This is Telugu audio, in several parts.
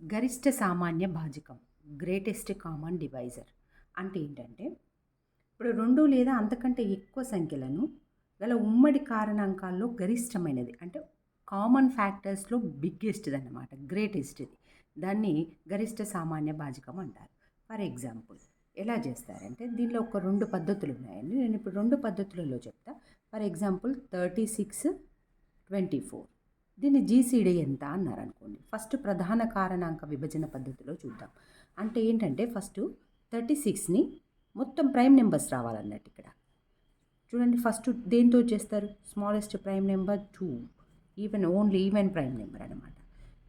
గరిష్ట సామాన్య భాజకం గ్రేటెస్ట్ కామన్ డివైజర్ అంటే ఏంటంటే ఇప్పుడు 2 లేదా అంతకంటే ఎక్కువ సంఖ్యలను గల ఉమ్మడి కారణాంకాల్లో గరిష్టమైనది అంటే కామన్ ఫ్యాక్టర్స్లో బిగ్గెస్ట్ది అన్నమాట, గ్రేటెస్ట్ది. దాన్ని గరిష్ట సామాన్య భాజకం అంటారు. ఫర్ ఎగ్జాంపుల్ ఎలా చేస్తారంటే దీనిలో ఒక 2 పద్ధతులు ఉన్నాయండి. నేను ఇప్పుడు 2 పద్ధతులలో చెప్తా. For example 36, 24. దీన్ని జీసీడీ ఎంత అన్నారు అనుకోండి. ఫస్ట్ ప్రధాన కారణాంక విభజన పద్ధతిలో చూద్దాం. అంటే ఏంటంటే ఫస్ట్ 36ని మొత్తం ప్రైమ్ నెంబర్స్ రావాలన్నట్టు ఇక్కడ చూడండి. ఫస్ట్ దేంతో చేస్తారు? Smallest prime number 2, only even prime number అనమాట.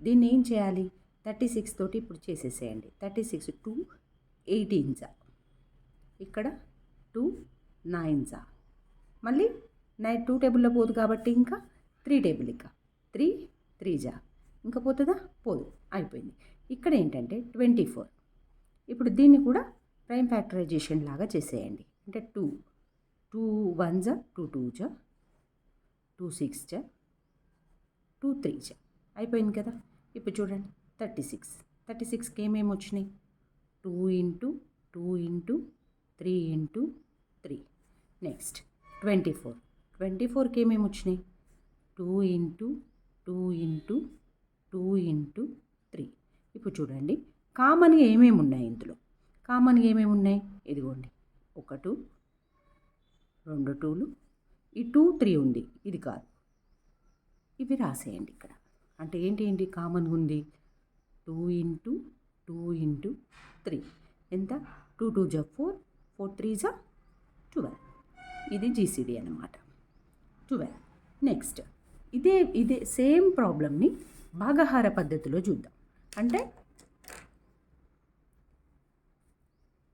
దీన్ని ఏం చేయాలి? 36 తోటి ఇప్పుడు చేసేసేయండి. 36 2 18 ఇక్కడ 2 9 మళ్ళీ 2 టేబుల్లో పోదు కాబట్టి ఇంకా 3 టేబుల్, ఇక 3 3 ఇంకా పోతుందా? పోదు, అయిపోయింది. ఇక్కడ ఏంటంటే 24. ఇప్పుడు దీన్ని కూడా ప్రైమ్ ఫ్యాక్టరైజేషన్ లాగా చేసేయండి. అంటే 2 1 2 2 2 6 2 3 అయిపోయింది కదా. ఇప్పుడు చూడండి 36కి ఏమేమి వచ్చినాయి? 2 ఇంటూ 2 ఇంటూ 3 ఇంటూ 3. నెక్స్ట్ 24కి ఏమేమి వచ్చినాయి? 2 ఇంటూ 2 ఇంటూ 2 ఇంటూ 3. ఇప్పుడు చూడండి కామన్గా ఏమేమి ఉన్నాయి ఇందులో. కామన్గా ఏమేమి ఉన్నాయి? ఇదిగోండి, 1 2 2 ఈ 2 3 ఉంది, ఇది కాదు. ఇవి రాసేయండి ఇక్కడ. అంటే ఏంటి కామన్గా ఉంది? 2 ఇంటూ 2 ఇంటూ 3 ఎంత? 2 2 4 4 3 12. ఇది జీసీడీ అన్నమాట, 12. నెక్స్ట్ ఇదే సేమ్ ప్రాబ్లమ్ని భాగహార పద్ధతిలో చూద్దాం. అంటే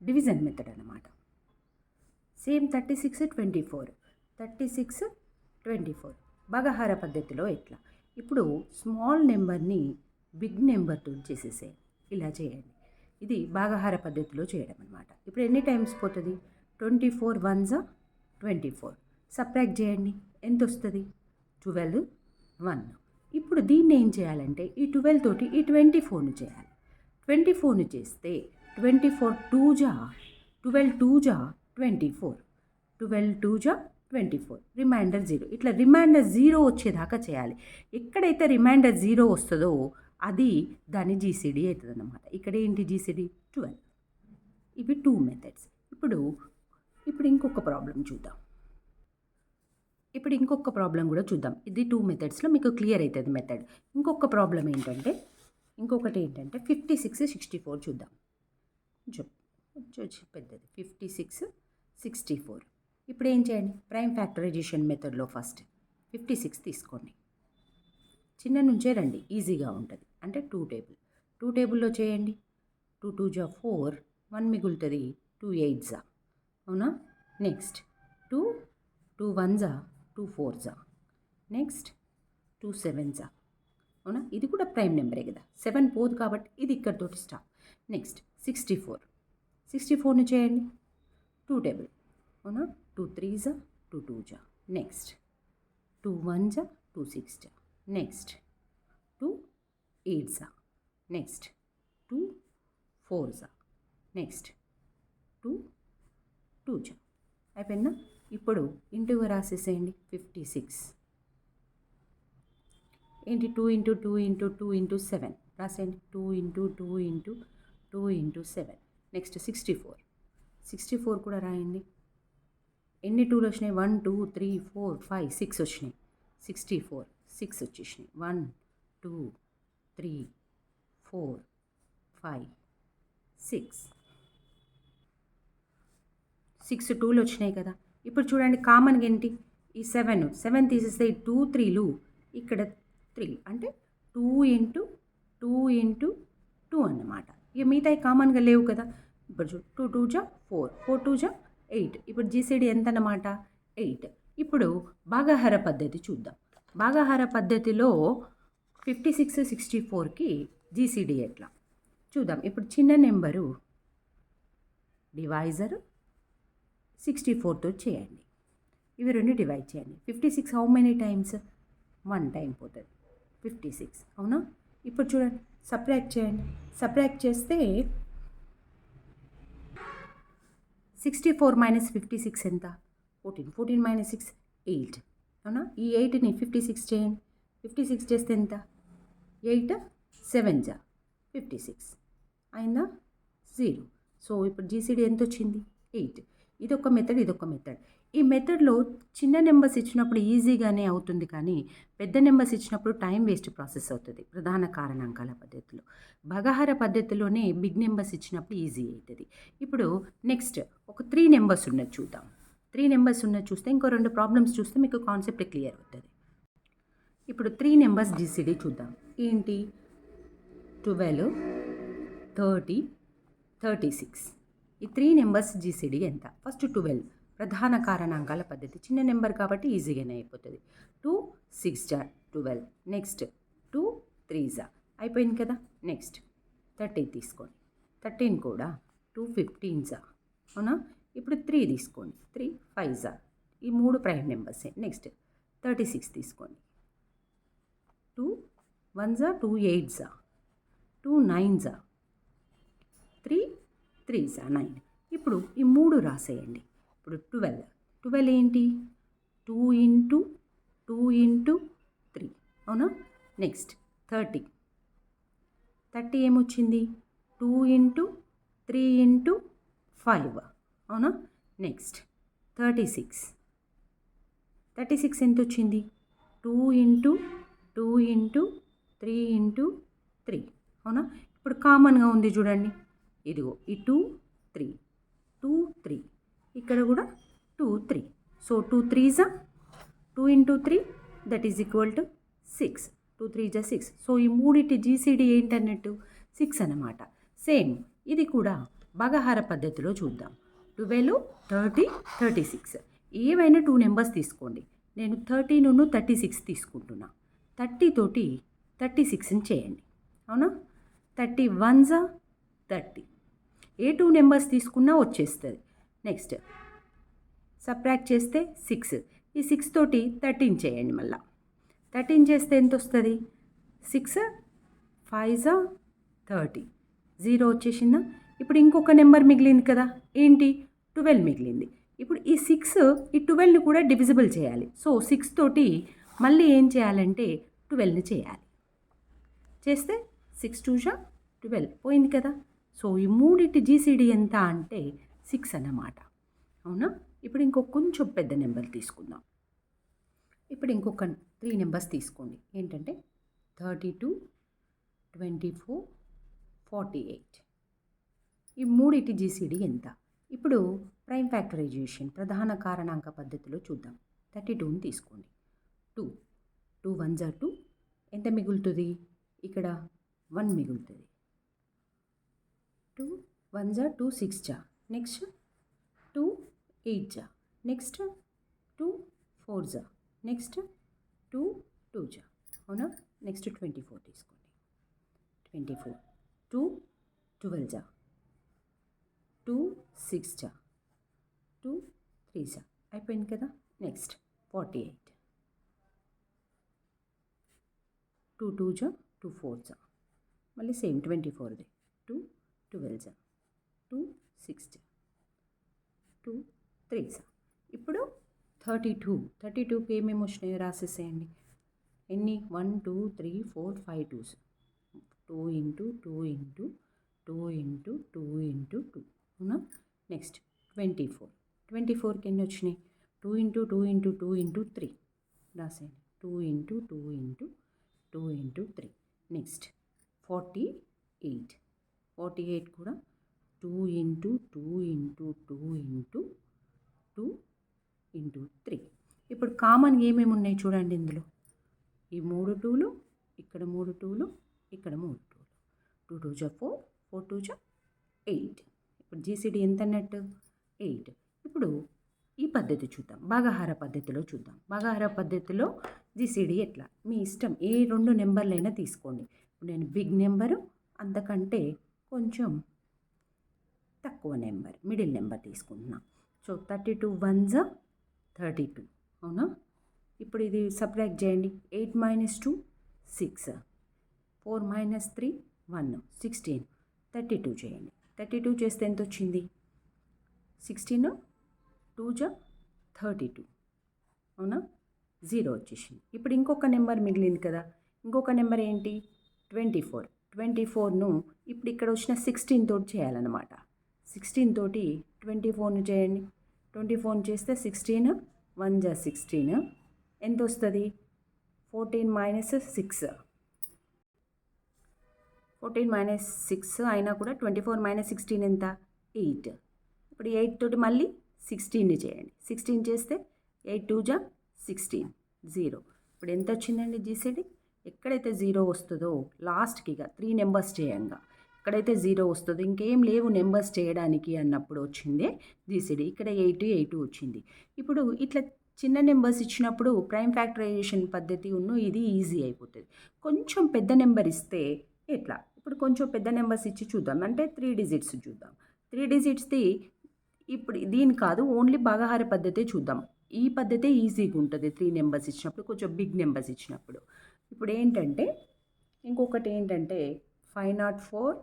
డివిజన్ మెథడ్ అన్నమాట. సేమ్ 36 24 భాగహార పద్ధతిలో ఎట్లా? ఇప్పుడు స్మాల్ నెంబర్ని బిగ్ నెంబర్తో చేసేసే ఇలా చేయండి. ఇది భాగహార పద్ధతిలో చేయడం అనమాట. ఇప్పుడు ఎన్ని టైమ్స్ పోతుంది? 24 1 24. సబ్ట్రాక్ట్ చేయండి, ఎంత వస్తుంది? 12 1. ఇప్పుడు దీన్ని ఏం చేయాలంటే ఈ 12 తోటి ఈ 24ను చేయాలి. 24ను చేస్తే 24 2 12 2 24, 12 2 24, రిమైండర్ 0. ఇట్లా రిమైండర్ 0 వచ్చేదాకా చేయాలి. ఎక్కడైతే రిమైండర్ 0 వస్తుందో అది దాని జీసీడీ అవుతుంది అన్నమాట. ఇక్కడ ఏంటి జీసీడీ? 12. ఇవి 2 మెథడ్స్. ఇప్పుడు ఇంకొక ప్రాబ్లం చూద్దాం. ఇంకొక ప్రాబ్లం కూడా చూద్దాం. ఇది 2 మెథడ్స్లో మీకు క్లియర్ అవుతుంది మెథడ్. ఇంకొక ప్రాబ్లం ఏంటంటే 56 64 చూద్దాం. పెద్దది 56 64. ఇప్పుడు ఏం చేయండి? ప్రైమ్ ఫ్యాక్టరైజేషన్ మెథడ్లో ఫస్ట్ 56 తీసుకోండి. చిన్న నుంచే రండి, ఈజీగా ఉంటుంది. అంటే 2 టేబుల్లో చేయండి. 2 2 4, 1 మిగులుతుంది. 2 8 అవునా? నెక్స్ట్ 2 1 2 4. నెక్స్ట్ 2 7 అవునా? ఇది కూడా ప్రైమ్ నెంబరే కదా, 7 పోదు కాబట్టి ఇది ఇక్కడితోటి స్టాప్. నెక్స్ట్ 64ని చేయండి. 2 టేబుల్ అవునా? 2 3 2 2. నెక్స్ట్ 2 1 2 6. నెక్స్ట్ 2 8. నెక్స్ట్ 2 4. నెక్స్ట్ 2 2. అయిపోయిందా? ఇప్పుడు ఇంటూగా రాసేసేయండి. 56 ఏంటి? 2 into 2 into 2 into 7 రాసేయండి. 2 into 2 into 2 into 7. Next 64 కూడా రాయండి. ఎన్ని 2లు వచ్చినాయి? 1 2 3 4 5 6 వచ్చినాయి. 64 6 వచ్చేసినాయి. 1 2 3 4 5 6 2లు వచ్చినాయి కదా. ఇప్పుడు చూడండి కామన్గా ఏంటి? ఈ 7 తీసేస్తే 2 3లు ఇక్కడ 3 అంటే 2 ఇంటూ 2 ఇంటూ 2 అన్నమాట. ఇక మిగతా కామన్గా లేవు కదా. ఇప్పుడు 2 2 4 4 2 8. ఇప్పుడు జీసీడీ ఎంత అన్నమాట? 8. ఇప్పుడు భాగహార పద్ధతి చూద్దాం. భాగహార పద్ధతిలో 56 64కి జీసీడీ ఎట్లా చూద్దాం. ఇప్పుడు చిన్న నెంబరు డివైజర్ 64తో చేయండి. ఇవి 2 డివైడ్ చేయండి. 56 హౌ మెనీ టైమ్స్? 1 టైం పోతుంది 56 అవునా? ఇప్పుడు చూడండి సబ్ట్రాక్ట్ చేయండి. సబ్ట్రాక్ట్ చేస్తే 64 మైనస్ 56 ఎంత? 14. 14 మైనస్ 6 8. అవునా? ఈ 8ని 56 చేయండి. 56 చేస్తే ఎంత? 8 7 జా 56 అయిందా? 0. సో ఇప్పుడు జీసీడీ ఎంత వచ్చింది? 8. ఇదొక మెథడ్, ఇదొక మెథడ్. ఈ మెథడ్లో చిన్న నెంబర్స్ ఇచ్చినప్పుడు ఈజీగానే అవుతుంది, కానీ పెద్ద నెంబర్స్ ఇచ్చినప్పుడు టైం వేస్ట్ ప్రాసెస్ అవుతుంది ప్రధాన కారణాంకాల పద్ధతిలో. భాగాహార పద్ధతిలోనే బిగ్ నెంబర్స్ ఇచ్చినప్పుడు ఈజీ అవుతుంది. ఇప్పుడు నెక్స్ట్ ఒక 3 నెంబర్స్ ఉన్నది చూద్దాం. 3 నెంబర్స్ ఉన్నది చూస్తే ఇంకో 2 ప్రాబ్లమ్స్ చూస్తే మీకు కాన్సెప్ట్ క్లియర్ అవుతుంది. ఇప్పుడు 3 నెంబర్స్ జీసీడీ చూద్దాం. ఏంటి? 12, 30, 36. ఈ 3 నెంబర్స్ జీసీడీ ఎంత? ఫస్ట్ 12 ప్రధాన కారణాంకాల పద్ధతి, చిన్న నెంబర్ కాబట్టి ఈజీగానే అయిపోతుంది. 2 6 జా 12. నెక్స్ట్ 2 3 జా అయిపోయింది కదా. నెక్స్ట్ 30 తీసుకోండి. 13 కూడా 2 15 జా. అవునా? ఇప్పుడు 3 తీసుకోండి. 3 5 జా. ఈ 3 ప్రైమ్ నెంబర్సే. నెక్స్ట్ 36 తీసుకోండి. 2 1 జా 2 8 జా 2 9 జా 3 3 జా 9. ఇప్పుడు ఈ 3 రాసేయండి. ఇప్పుడు 12 ఏంటి? 2 ఇంటూ 2 ఇంటూ 3. అవునా? నెక్స్ట్ 30 ఏమొచ్చింది? 2 ఇంటూ 3 ఇంటూ 5. అవునా? నెక్స్ట్ 36 ఎంత వచ్చింది? 2 ఇంటూ 2 ఇంటూ 3 ఇంటూ 3. అవునా? ఇప్పుడు కామన్గా ఉంది చూడండి. ఇదిగో ఈ 2 3 2 3, ఇక్కడ కూడా 2 3. సో 2 3 జా 2 into 3 that is equal to 6. 2 3 జా 6. సో ఈ మూడింటి జీసీడీ ఏంటన్నట్టు? 6 అన్నమాట. సేమ్ ఇది కూడా భాగాహార పద్ధతిలో చూద్దాం. 12 30 36. ఏవైనా 2 నెంబర్స్ తీసుకోండి. నేను 13 36 తీసుకుంటున్నా. 30 తోటి 36ని చేయండి. అవునా? 31 జా 30. ఏ 2 నెంబర్స్ తీసుకున్నా వచ్చేస్తుంది. నెక్స్ట్ సబ్ట్రాక్ట్ చేస్తే 6. ఈ 6 తోటి 13 చేయండి. మళ్ళీ 13 చేస్తే ఎంత వస్తుంది? 6 5 జా 30. 0 వచ్చేసిందా? ఇప్పుడు ఇంకొక నెంబర్ మిగిలింది కదా. ఏంటి? 12 మిగిలింది. ఇప్పుడు ఈ 6 ఈ 12ని కూడా డివిజిబుల్ చేయాలి. సో 6 తోటి మళ్ళీ ఏం చేయాలంటే 12ని చేయాలి. చేస్తే 6 2 జా 12 పోయింది కదా. సో ఈ మూడింటి జీసీడీ ఎంత అంటే 6 అన్నమాట. అవునా? ఇప్పుడు కొంచెం పెద్ద నెంబర్ తీసుకుందాం. ఇప్పుడు ఇంకొక 3 నెంబర్స్ తీసుకోండి. ఏంటంటే 32 24 48. ఈ మూడింటి జీసీడీ ఎంత? ఇప్పుడు ప్రైమ్ ఫ్యాక్టరైజేషన్ ప్రధాన కారణాంక పద్ధతిలో చూద్దాం. 32ని తీసుకోండి. 2 1 జా 2. ఎంత మిగులుతుంది? ఇక్కడ 1 మిగులుతుంది. 2 1 జా 2 6 జా. నెక్స్ట్ 2 8 జా. నెక్స్ట్ 2 4 జా. నెక్స్ట్ 2 2 జా. అవునా? నెక్స్ట్ 24 తీసుకోండి. 24 2 12 జా 2 6 జా 2 3 జా అయిపోయింది కదా. నెక్స్ట్ 48 2 2 జా 2 4 జా. మళ్ళీ సేమ్ 24ది 2 12 జా 2 6 జా 2 3 జా. ఇప్పుడు 32కి ఏమేమి వచ్చినాయో రాసేసేయండి. ఎన్ని? 1 2 3 4 5 2s. 2 into 2 into 2 into 2 into 2. అవునా? నెక్స్ట్ 24కి ఎన్ని వచ్చినాయి? 2 into 2 into 2 into 3 రాసేయండి. 2 into 2 into 2 into 3. Next 48 కూడా 2 ఇంటూ 2 ఇంటూ 2 ఇంటూ 2 ఇంటూ 3. ఇప్పుడు కామన్ ఏమేమి ఉన్నాయి చూడండి ఇందులో. ఈ 3 2లు, ఇక్కడ 3 2లు, ఇక్కడ 3 2లు. 2 2 జా 4 4 2 జా 8. ఇప్పుడు జీసీడీ ఎంత అన్నట్టు? 8. ఇప్పుడు ఈ పద్ధతి చూద్దాం. భాగాహార పద్ధతిలో చూద్దాం. భాగాహార పద్ధతిలో జీసీడీ ఎట్లా? మీ ఇష్టం, ఏ 2 నెంబర్లైనా తీసుకోండి. ఇప్పుడు నేను బిగ్ నెంబరు, అంతకంటే కొంచెం తక్కువ నెంబర్, మిడిల్ నెంబర్ తీసుకుంటున్నా. సో 32 1 జా 32. అవునా? ఇప్పుడు ఇది సబ్ట్రాక్ట్ చేయండి. 8 - 2 6. 4 - 3 1 16 32 చేయండి. 32 చేస్తే ఎంత వచ్చింది? 16 2 జా 32 అవునా? 0 వచ్చేసింది. ఇప్పుడు ఇంకొక నెంబర్ మిగిలింది కదా. ఇంకొక నెంబర్ ఏంటి? 24. 24ను ఇప్పుడు ఇక్కడ వచ్చిన 16 తోటి చేయాలన్నమాట. 16 తోటి 24ను చేయండి. 24ను చేస్తే 16 1 జా 16 ఎంత వస్తుంది? 14 మైనస్ 6 14 మైనస్ 6 అయినా కూడా 24 మైనస్ 16 ఎంత? 8. ఇప్పుడు 8 తోటి మళ్ళీ 16ని చేయండి. 16 చేస్తే 8 2 జా 16 0. ఇప్పుడు ఎంత వచ్చిందండి జీసీడీ? ఎక్కడైతే 0 వస్తుందో లాస్ట్కి ఇక 3 నెంబర్స్ చేయంగా ఎక్కడైతే 0 వస్తుందో ఇంకేం లేవు నెంబర్స్ చేయడానికి అన్నప్పుడు వచ్చిందే జీసీడీ. ఇక్కడ 8 8 వచ్చింది. ఇప్పుడు ఇట్లా చిన్న నెంబర్స్ ఇచ్చినప్పుడు ప్రైమ్ ఫ్యాక్టరైజేషన్ పద్ధతి ఇది ఈజీ అయిపోతుంది. కొంచెం పెద్ద నెంబర్ ఇస్తే ఎట్లా? ఇప్పుడు కొంచెం పెద్ద నెంబర్స్ ఇచ్చి చూద్దాం. అంటే 3 డిజిట్స్ చూద్దాం. 3 డిజిట్స్ది ఇప్పుడు దీని కాదు, ఓన్లీ భాగాహార పద్ధతే చూద్దాం. ఈ పద్ధతే ఈజీగా ఉంటుంది 3 నెంబర్స్ ఇచ్చినప్పుడు, కొంచెం బిగ్ నెంబర్స్ ఇచ్చినప్పుడు. ఇప్పుడు ఏంటంటే ఇంకొకటి ఏంటంటే 504,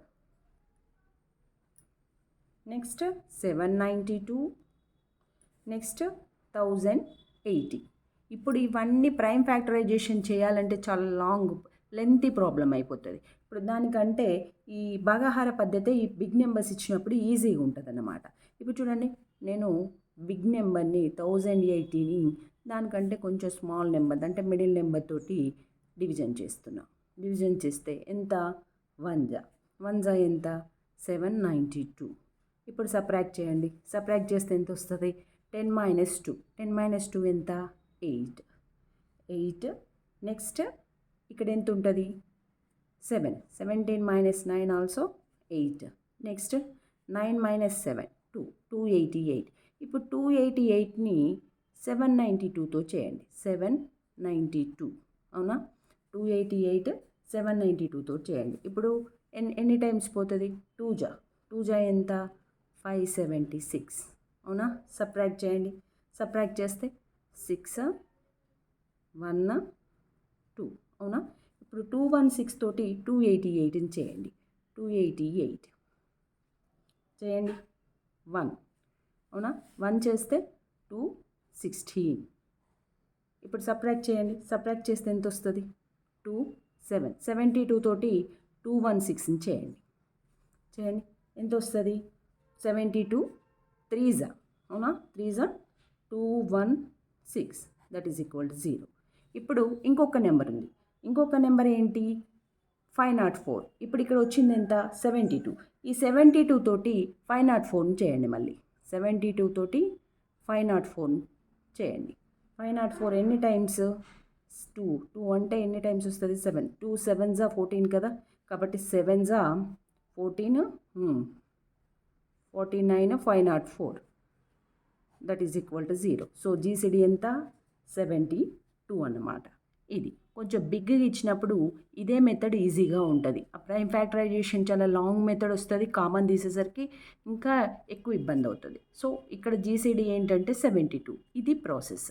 నెక్స్ట్ 792, నెక్స్ట్ 1080. ఇప్పుడు ఇవన్నీ ప్రైమ్ ఫ్యాక్టరైజేషన్ చేయాలంటే చాలా లాంగ్ లెంతీ ప్రాబ్లం అయిపోతుంది. ఇప్పుడు దానికంటే ఈ భాగాహార పద్ధతి ఈ బిగ్ నెంబర్స్ ఇచ్చినప్పుడు ఈజీగా ఉంటుంది అన్నమాట. ఇప్పుడు చూడండి, నేను బిగ్ నెంబర్ని 1080ని దానికంటే కొంచెం స్మాల్ నెంబర్ అంటే మిడిల్ నెంబర్ తోటి డివిజన్ చేస్తున్నా. డివిజన్ చేస్తే ఎంత? 1 జా 1 జా ఎంత? 792. ఇప్పుడు సబ్ట్రాక్ట్ చేయండి. సబ్ట్రాక్ట్ చేస్తే ఎంత వస్తుంది? 10 మైనస్ 2. 10 మైనస్ 2 ఎంత? 8. 8 నెక్స్ట్ ఇక్కడ ఎంత ఉంటుంది? 7. 17 మైనస్ 9 ఆల్సో 8. Next 9 minus 7 2. 288. ఇప్పుడు 288ని 792తో చేయండి. 792 అవునా? 288 792తో చేయండి. ఇప్పుడు ఎన్ని టైమ్స్ పోతుంది? 2 జా 2 జా ఎంత? 576 అవునా? సబ్ట్రాక్ట్ చేయండి. సబ్ట్రాక్ట్ చేస్తే 6 1 2 అవునా? ఇప్పుడు 216 తోటి 288ని చేయండి. 288 చేయండి. 1 అవునా? 1 చేస్తే 216. ఇప్పుడు సబ్ట్రాక్ట్ చేయండి. సబ్ట్రాక్ట్ చేస్తే ఎంత వస్తుంది? 2 7. 72 తోటి 216ని చేయండి. చేయండి ఎంత వస్తుంది? 72 3 జా అవునా? 3 జా 216 దట్ ఈజ్ ఈక్వల్ టు 0. ఇప్పుడు ఇంకొక నెంబర్ ఉంది. ఇంకొక నెంబర్ ఏంటి? 504. ఇప్పుడు ఇక్కడ వచ్చింది ఎంత? 72. ఈ 72 తోటి 504ని చేయండి. మళ్ళీ 72 తోటి 504 చేయండి. 504 ఎన్ని టైమ్స్? 2. 2 అంటే ఎన్ని టైమ్స్ వస్తుంది? 7. 2 7 జా 14 కదా, కాబట్టి 7 జా 14 49 504 that is equal to 0. So GCD ఎంత? 72 అన్నమాట. ఇది కొంచెం బిగ్గా ఇచ్చినప్పుడు ఇదే మెథడ్ ఈజీగా ఉంటుంది. ఆ ప్రైమ్ ఫ్యాక్టరైజేషన్ చాలా లాంగ్ మెథడ్ వస్తుంది. కామన్ తీసేసరికి ఇంకా ఎక్కువ ఇబ్బంది అవుతుంది. సో ఇక్కడ జీసీడీ ఏంటంటే 72. ఇది ప్రాసెస్.